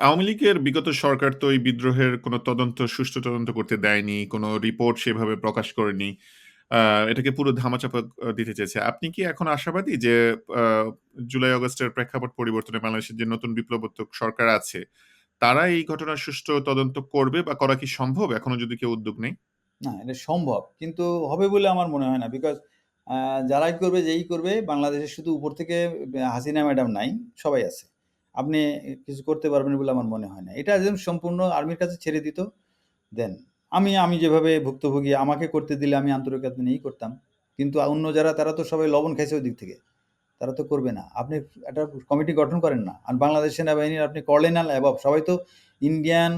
আওয়ামী লীগের বিগত সরকার তো এই বিদ্রোহের কোনো সুষ্ঠু তদন্ত করতে দেয়নি। কোনো রিপোর্ট সেভাবে প্রকাশ করেনি। এটাকে পুরো ধামাচাপা দিতে চেয়েছে। আপনি কি এখন আশাবাদী যে আ জুলাই আগস্টের প্রেক্ষাপট পরিবর্তনে বাংলাদেশের যে নতুন বিপ্লবোত্তক সরকার আছে, তারা এই ঘটনার সুষ্ঠু তদন্ত করবে বা করা কি সম্ভব এখনো যদি কেউ উদ্যোগ নেয়? না, এটা সম্ভব। কিন্তু হবে বলে আমার মনে হয় না। বিকজ আ যারাই করবে, যেই করবে, বাংলাদেশে শুধু উপর থেকে হাসিনা ম্যাডাম নাই, সবাই আছে। আপনি কিছু করতে পারবেন বলে আমার মনে হয় না। এটা একদম সম্পূর্ণ আর্মির কাছে ছেড়ে দিত, দেন আমি যেভাবে ভুক্তভোগী, আমাকে করতে দিলে আমি আন্তরিকতা নিয়েই করতাম। কিন্তু অন্য যারা, তারা তো সবাই লবণ খাইছে ওই দিক থেকে। তারা তো করবে না। আপনি একটা কমিটি গঠন করেন না। আর বাংলাদেশ সেনাবাহিনীর আপনি কর্নেল অ্যাবভ সবাই তো ইন্ডিয়ান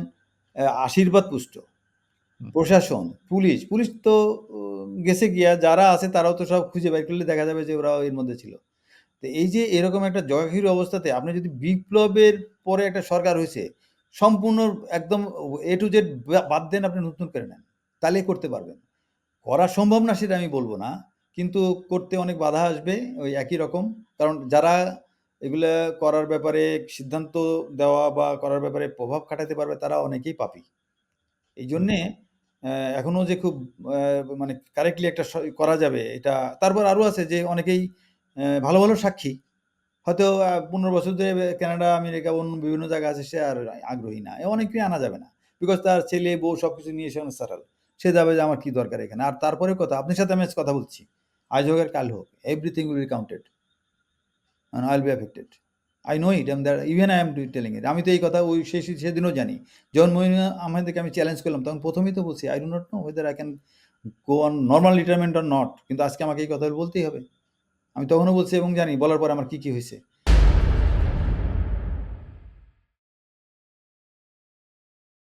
আশীর্বাদ পুষ্ট। হুম, প্রশাসন, পুলিশ তো গেছে গিয়া, যারা আছে তারাও তো সব খুঁজে বের করলে দেখা যাবে যে ওরাও এর মধ্যে ছিল। তো এই যে এরকম একটা জগাখিচুড়ি অবস্থাতে আপনি যদি বিপ্লবের পরে একটা সরকার হইছে, সম্পূর্ণ একদম A to Z বাদ দেন, আপনি নতুন করে নেন। তাহলে করতে পারবেন। করা সম্ভব না সেটা আমি বলব না। কিন্তু করতে অনেক বাধা আসবে ওই একই রকম। কারণ যারা এগুলা করার ব্যাপারে সিদ্ধান্ত দেওয়া বা করার ব্যাপারে প্রভাব খাটাতে পারবে, তারা অনেকেই পাপী। এই হুম, জন্যে এখনো যে খুব মানে কারেক্টলি একটা করা যাবে এটা। তারপর আরো আছে যে অনেকেই ভালো সাক্ষী। হয়তো ১৫ বছর ধরে কানাডা, আমেরিকা, অন্য বিভিন্ন জায়গায় আছে, সে আর আগ্রহী না। অনেককেই আনা যাবে না। বিকজ তার ছেলে, বউ সবকিছু নিয়ে সে সেটেল। সে যাবে যে আমার কি দরকার এখানে। আর তারপরে কথা, আপনার সাথে আমি আজ কথা বলছি। আজ হোক আর কাল হোক, everything will be counted and I'll be affected. I know it, and that even I am telling it. আমি তো এই কথা ওই সেদিনও জানি। যখন মঈন আহমেদকে আমি চ্যালেঞ্জ করলাম, তখন প্রথমেই তো বলছি, I do not know whether I can go on normal retirement or not. কিন্তু আজকে আমাকে এই কথাগুলো বলতেই হবে। আমি তখনও বলছি এবং জানি, বলার পরে আমার কি হইছে।